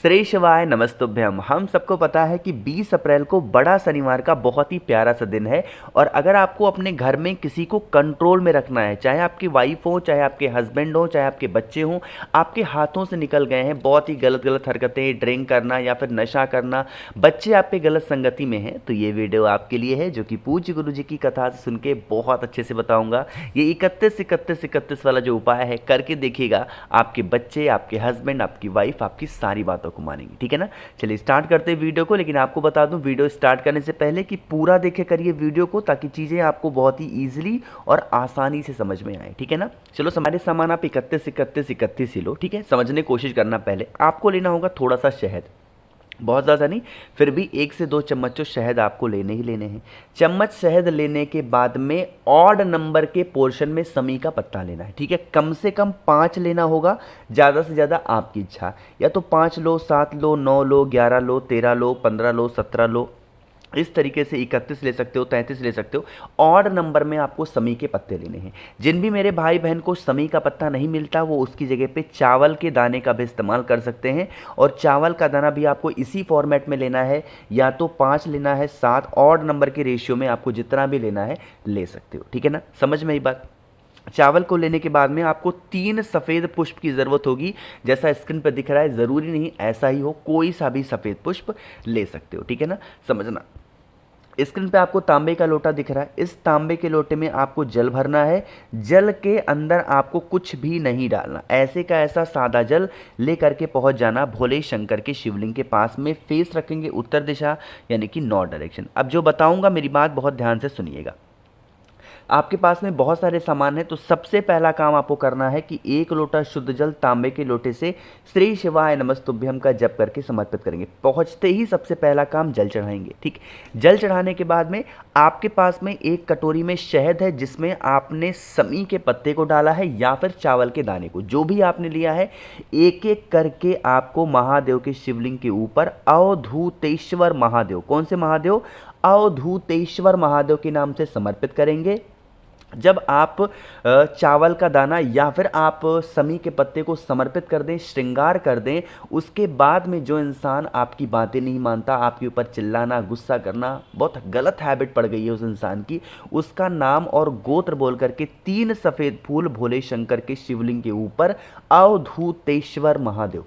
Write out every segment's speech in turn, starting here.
श्री शिवाय नमस्तुभ्यम। हम सबको पता है कि 20 अप्रैल को बड़ा शनिवार का बहुत ही प्यारा सा दिन है। और अगर आपको अपने घर में किसी को कंट्रोल में रखना है, चाहे आपकी वाइफ हो, चाहे आपके हस्बैंड हो, चाहे आपके बच्चे हों, आपके हाथों से निकल गए हैं बहुत ही गलत गलत हरकतें, ड्रिंक करना या फिर नशा करना, बच्चे आपके गलत संगति में हैं, तो ये वीडियो आपके लिए है, जो कि पूज्य गुरु जी की कथा से सुन के बहुत अच्छे से बताऊंगा। ये 31 वाला जो उपाय है करके देखिएगा, आपके बच्चे, आपके हस्बैंड, आपकी वाइफ आपकी सारी बातों को मानेंगे। ठीक है ना। चलिए स्टार्ट करते हैं वीडियो को। लेकिन आपको बता दूं वीडियो स्टार्ट करने से पहले कि पूरा देखे करिए वीडियो को, ताकि चीज़ें आपको बहुत ही ईजिली और आसानी से समझ में आए। ठीक है ना। चलो हमारे सामान आप 31 ही लो। ठीक है, समझने की कोशिश करना। पहले आपको लेना होगा थोड़ा सा शहद, बहुत ज़्यादा नहीं, फिर भी 1 से 2 चम्मच तो शहद आपको लेने ही लेने हैं। चम्मच शहद लेने के बाद में ऑड नंबर के पोर्शन में समी का पत्ता लेना है। ठीक है, कम से कम 5 लेना होगा, ज़्यादा से ज़्यादा आपकी इच्छा। या तो 5 लो, 7 लो, 9 लो, 11 लो, 13 लो, 15 लो, 17 लो, इस तरीके से 31 ले सकते हो, 33 ले सकते हो। ऑड नंबर में आपको समी के पत्ते लेने हैं। जिन भी मेरे भाई बहन को समी का पत्ता नहीं मिलता, वो उसकी जगह पे चावल के दाने का भी इस्तेमाल कर सकते हैं। और चावल का दाना भी आपको इसी फॉर्मेट में लेना है, या तो 5 लेना है, 7, ऑड नंबर के रेशियो में आपको जितना भी लेना है ले सकते हो। ठीक है ना, समझ में आई बात। चावल को लेने के बाद में आपको 3 सफ़ेद पुष्प की ज़रूरत होगी, जैसा स्क्रीन पर दिख रहा है। ज़रूरी नहीं ऐसा ही हो, कोई सा भी सफ़ेद पुष्प ले सकते हो। ठीक है ना, समझना। स्क्रीन पे आपको तांबे का लोटा दिख रहा है। इस तांबे के लोटे में आपको जल भरना है। जल के अंदर आपको कुछ भी नहीं डालना, ऐसे का ऐसा सादा जल लेकर के पहुंच जाना भोले शंकर के शिवलिंग के पास में। फेस रखेंगे उत्तर दिशा, यानी कि नॉर्थ डायरेक्शन। अब जो बताऊंगा मेरी बात बहुत ध्यान से सुनिएगा। आपके पास में बहुत सारे सामान हैं, तो सबसे पहला काम आपको करना है कि 1 लोटा शुद्ध जल तांबे के लोटे से श्री शिवाय नमस्तुभ्यम का जप करके समर्पित करेंगे। पहुंचते ही सबसे पहला काम जल चढ़ाएंगे। ठीक, जल चढ़ाने के बाद में आपके पास में 1 कटोरी में शहद है, जिसमें आपने समी के पत्ते को डाला है या फिर चावल के दाने को, जो भी आपने लिया है। एक एक करके आपको महादेव के शिवलिंग के ऊपर अवधूतेश्वर महादेव, कौन से महादेव? अवधूतेश्वर महादेव के नाम से समर्पित करेंगे। जब आप चावल का दाना या फिर आप समी के पत्ते को समर्पित कर दें, श्रृंगार कर दें, उसके बाद में जो इंसान आपकी बातें नहीं मानता, आपके ऊपर चिल्लाना, गुस्सा करना, बहुत गलत हैबिट पड़ गई है उस इंसान की, उसका नाम और गोत्र बोल करके 3 सफ़ेद फूल भोले शंकर के शिवलिंग के ऊपर अवधूतेश्वर महादेव,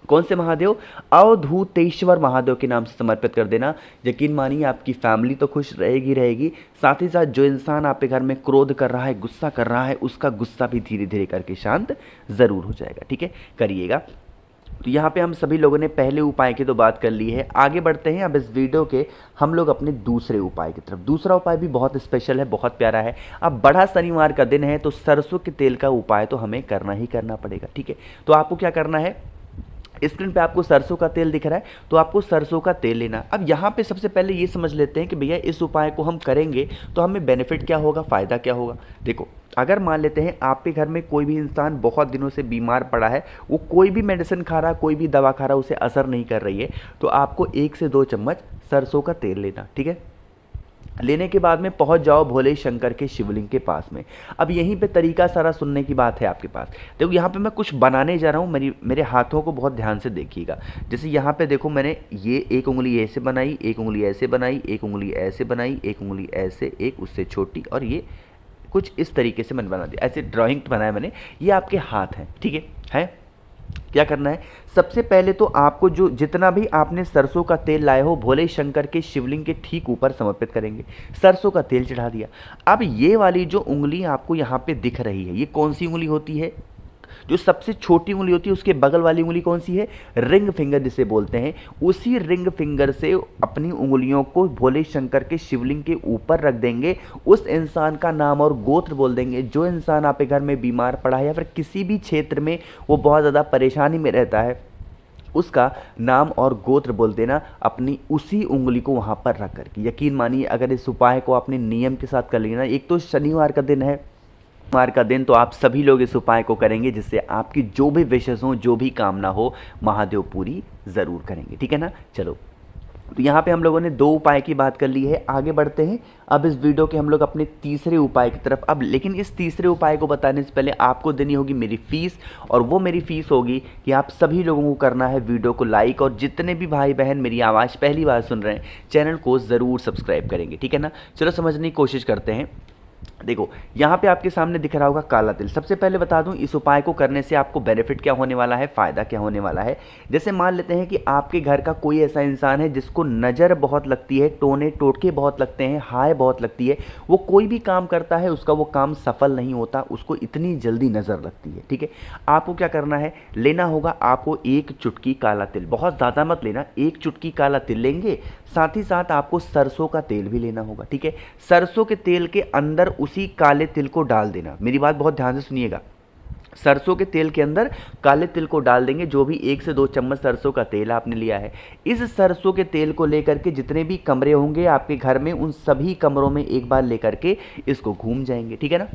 कौन से महादेव? अवधूतेश्वर महादेव के नाम से समर्पित कर देना। यकीन मानिए आपकी फैमिली तो खुश रहेगी रहेगी, साथ ही साथ जो इंसान आपके घर में क्रोध कर रहा है, गुस्सा कर रहा है, उसका गुस्सा भी धीरे धीरे करके शांत ज़रूर हो जाएगा। ठीक है, करिएगा। तो यहाँ पे हम सभी लोगों ने पहले उपाय की तो बात कर ली है। आगे बढ़ते हैं अब इस वीडियो के हम लोग अपने दूसरे उपाय की तरफ। दूसरा उपाय भी बहुत स्पेशल है, बहुत प्यारा है। अब बड़ा शनिवार का दिन है, तो सरसों के तेल का उपाय तो हमें करना ही करना पड़ेगा। ठीक है, तो आपको क्या करना है, स्क्रीन पे आपको सरसों का तेल दिख रहा है, तो आपको सरसों का तेल लेना। अब यहाँ पे सबसे पहले ये समझ लेते हैं कि भैया इस उपाय को हम करेंगे तो हमें बेनिफिट क्या होगा, फ़ायदा क्या होगा। देखो, अगर मान लेते हैं आपके घर में कोई भी इंसान बहुत दिनों से बीमार पड़ा है, वो कोई भी मेडिसिन खा रहा, कोई भी दवा खा रहा, उसे असर नहीं कर रही है, तो आपको 1 से 2 चम्मच सरसों का तेल लेना। ठीक है, लेने के बाद में पहुंच जाओ भोले शंकर के शिवलिंग के पास में। अब यहीं पे तरीका सारा सुनने की बात है आपके पास। देखो यहाँ पे मैं कुछ बनाने जा रहा हूँ, मेरे हाथों को बहुत ध्यान से देखिएगा। जैसे यहाँ पे देखो, मैंने ये 1 उंगली ऐसे बनाई, 1 उंगली ऐसे बनाई, 1 उंगली ऐसे बनाई, 1 उंगली ऐसे, एक उससे छोटी, और ये कुछ इस तरीके से मैंने बना दिया। ऐसे ड्राइंग बनाया मैंने। ये आपके हाथ हैं। ठीक है। क्या करना है, सबसे पहले तो आपको जो जितना भी आपने सरसों का तेल लाए हो, भोले शंकर के शिवलिंग के ठीक ऊपर समर्पित करेंगे। सरसों का तेल चढ़ा दिया। अब ये वाली जो उंगली आपको यहाँ पे दिख रही है, ये कौन सी उंगली होती है? जो सबसे छोटी उंगली होती है, उसके बगल वाली उंगली कौन सी है? रिंग फिंगर जिसे बोलते हैं। उसी रिंग फिंगर से अपनी उंगलियों को भोले शंकर के शिवलिंग के ऊपर रख देंगे। उस इंसान का नाम और गोत्र बोल देंगे। जो इंसान आपके घर में बीमार पड़ा है या फिर किसी भी क्षेत्र में वो बहुत ज़्यादा परेशानी में रहता है, उसका नाम और गोत्र बोल देना अपनी उसी उंगली को वहाँ पर रख करके। यकीन मानिए अगर इस उपाय को आपने नियम के साथ कर लिया ना, एक तो शनिवार का दिन है, सोमवार का दिन, तो आप सभी लोग इस उपाय को करेंगे, जिससे आपकी जो भी विशेष हो, जो भी कामना हो, महादेव पूरी ज़रूर करेंगे। ठीक है ना। चलो तो यहाँ पे हम लोगों ने 2 उपाय की बात कर ली है। आगे बढ़ते हैं अब इस वीडियो के हम लोग अपने तीसरे उपाय की तरफ। अब लेकिन इस तीसरे उपाय को बताने से पहले आपको देनी होगी मेरी फ़ीस, और वो मेरी फ़ीस होगी कि आप सभी लोगों को करना है वीडियो को लाइक, और जितने भी भाई बहन मेरी आवाज़ पहली बार सुन रहे हैं चैनल को ज़रूर सब्सक्राइब करेंगे, ठीक है ना। चलो समझने की कोशिश करते हैं। देखो यहाँ पे आपके सामने दिख रहा होगा काला तिल। सबसे पहले बता दूं इस उपाय को करने से आपको बेनिफिट क्या होने वाला है, फ़ायदा क्या होने वाला है। जैसे मान लेते हैं कि आपके घर का कोई ऐसा इंसान है जिसको नज़र बहुत लगती है, टोने टोटके बहुत लगते हैं, हाय बहुत लगती है, वो कोई भी काम करता है उसका वो काम सफल नहीं होता, उसको इतनी जल्दी नज़र लगती है, ठीक है। आपको क्या करना है, लेना होगा आपको 1 चुटकी काला तिल, बहुत ज़्यादा मत लेना, 1 चुटकी काला तिल लेंगे। साथ ही साथ आपको सरसों का तेल भी लेना होगा, ठीक है। सरसों के तेल के अंदर उसी काले तिल को डाल देना, मेरी बात बहुत ध्यान से सुनिएगा। सरसों के तेल के अंदर काले तिल को डाल देंगे, जो भी 1 से 2 चम्मच सरसों का तेल आपने लिया है। इस सरसों के तेल को लेकर के जितने भी कमरे होंगे आपके घर में उन सभी कमरों में एक बार लेकर के इसको घूम जाएंगे, ठीक है ना।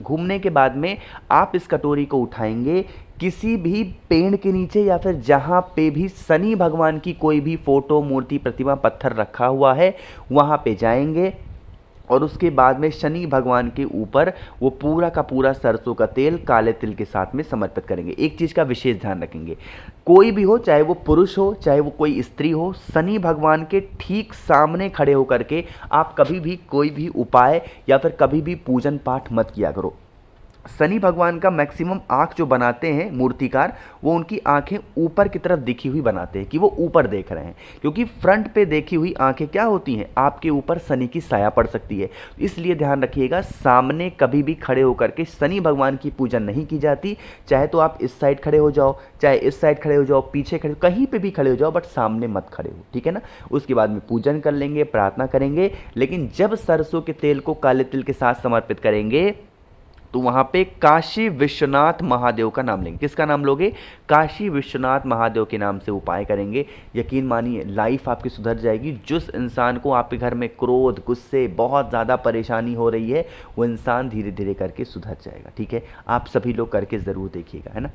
घूमने के बाद में आप इस कटोरी को उठाएंगे, किसी भी पेड़ के नीचे या फिर जहाँ पे भी शनि भगवान की कोई भी फोटो, मूर्ति, प्रतिमा, पत्थर रखा हुआ है वहाँ पे जाएंगे, और उसके बाद में शनि भगवान के ऊपर वो पूरा का पूरा सरसों का तेल काले तिल के साथ में समर्पित करेंगे। एक चीज़ का विशेष ध्यान रखेंगे, कोई भी हो, चाहे वो पुरुष हो चाहे वो कोई स्त्री हो, शनि भगवान के ठीक सामने खड़े होकर के आप कभी भी कोई भी उपाय या फिर कभी भी पूजन पाठ मत किया करो। शनि भगवान का मैक्सिमम आँख जो बनाते हैं मूर्तिकार, वो उनकी आंखें ऊपर की तरफ दिखी हुई बनाते हैं कि वो ऊपर देख रहे हैं, क्योंकि फ्रंट पे देखी हुई आंखें क्या होती हैं, आपके ऊपर शनि की साया पड़ सकती है। इसलिए ध्यान रखिएगा, सामने कभी भी खड़े होकर के शनि भगवान की पूजा नहीं की जाती। चाहे तो आप इस साइड खड़े हो जाओ, चाहे इस साइड खड़े हो जाओ, पीछे खड़े, कहीं पर भी खड़े हो जाओ, बट सामने मत खड़े हो, ठीक है ना। उसके बाद में पूजन कर लेंगे, प्रार्थना करेंगे, लेकिन जब सरसों के तेल को काले तिल के साथ समर्पित करेंगे तो वहाँ पे काशी विश्वनाथ महादेव का नाम लेंगे। किसका नाम लोगे, काशी विश्वनाथ महादेव के नाम से उपाय करेंगे। यकीन मानिए लाइफ आपकी सुधर जाएगी। जिस इंसान को आपके घर में क्रोध, गुस्से, बहुत ज़्यादा परेशानी हो रही है, वो इंसान धीरे धीरे करके सुधर जाएगा, ठीक है। आप सभी लोग करके ज़रूर देखिएगा, है ना।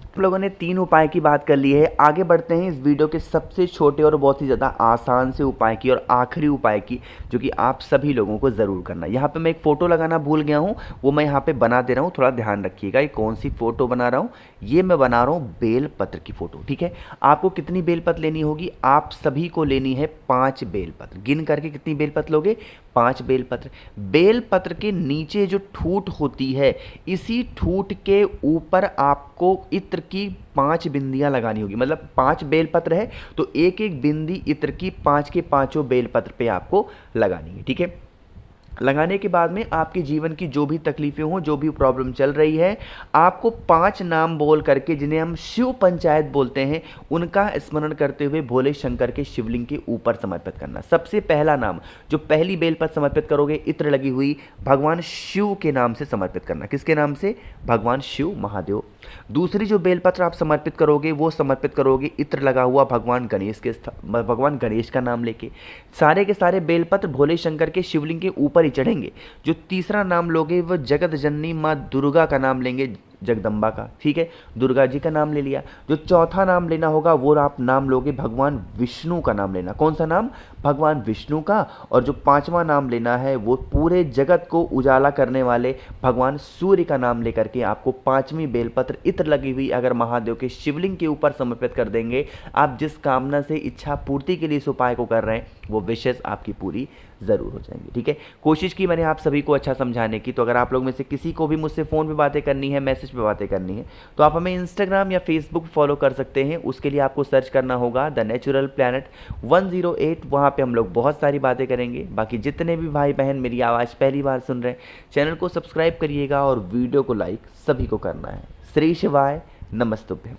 आप लोगों ने 3 उपाय की बात कर ली है। आगे बढ़ते हैं इस वीडियो के सबसे छोटे और बहुत ही ज़्यादा आसान से उपाय की और आखिरी उपाय की, जो कि आप सभी लोगों को ज़रूर करना है। यहाँ पे मैं एक फ़ोटो लगाना भूल गया हूँ, वो मैं यहाँ पे बना दे रहा हूँ, थोड़ा ध्यान रखिएगा। ये कौन सी फ़ोटो बना रहा हूँ, ये मैं बना रहा हूँ बेलपत्र की फ़ोटो, ठीक है। आपको कितनी बेलपत्र लेनी होगी, आप सभी को लेनी है 5 बेलपत्र। गिन करके कितनी बेलपत्र लोगे, 5 बेलपत्र। बेलपत्र के नीचे जो ठूठ होती है, इसी ठूठ के ऊपर आपको इत्र की 5 बिंदियां लगानी होगी। मतलब 5 बेलपत्र है तो एक एक बिंदी इत्र की 5 के 5 बेलपत्र पे आपको लगानी है, ठीक है। लगाने के बाद में आपके जीवन की जो भी तकलीफें हों, जो भी प्रॉब्लम चल रही है, आपको 5 नाम बोल करके, जिन्हें हम शिव पंचायत बोलते हैं, उनका स्मरण करते हुए भोले शंकर के शिवलिंग के ऊपर समर्पित करना। सबसे पहला नाम, जो पहली बेलपत्र समर्पित करोगे इत्र लगी हुई, भगवान शिव के नाम से समर्पित करना। किसके नाम से, भगवान शिव महादेव। दूसरी जो बेलपत्र आप समर्पित करोगे वो समर्पित करोगे इत्र लगा हुआ भगवान गणेश का नाम लेके। सारे के सारे बेलपत्र भोले शंकर के शिवलिंग के ऊपर ही चढ़ेंगे। जो तीसरा नाम लोगे वो जगत जननी माँ दुर्गा का नाम लेंगे, जगदम्बा का, ठीक है, दुर्गा जी का नाम ले लिया। जो चौथा नाम लेना होगा वो आप नाम लोगे भगवान विष्णु का नाम लेना। कौन सा नाम, भगवान विष्णु का। और जो 5वां नाम लेना है वो पूरे जगत को उजाला करने वाले भगवान सूर्य का नाम लेकर के आपको 5वीं बेलपत्र इत्र लगी हुई अगर महादेव के शिवलिंग के ऊपर समर्पित कर देंगे, आप जिस कामना से इच्छा पूर्ति के लिए इस उपाय को कर रहे हैं वो विशेष आपकी पूरी ज़रूर हो जाएंगी, ठीक है। कोशिश की मैंने आप सभी को अच्छा समझाने की। तो अगर आप लोग में से किसी को भी मुझसे फ़ोन पे बातें करनी है, मैसेज पे बातें करनी है, तो आप हमें इंस्टाग्राम या फेसबुक फॉलो कर सकते हैं। उसके लिए आपको सर्च करना होगा द नेचुरल प्लैनेट 108। वहाँ पे हम लोग बहुत सारी बातें करेंगे। बाकी जितने भी भाई बहन मेरी आवाज़ पहली बार सुन रहे हैं, चैनल को सब्सक्राइब करिएगा और वीडियो को लाइक सभी को करना है। श्री शिवाय, नमस्तुभ्यम।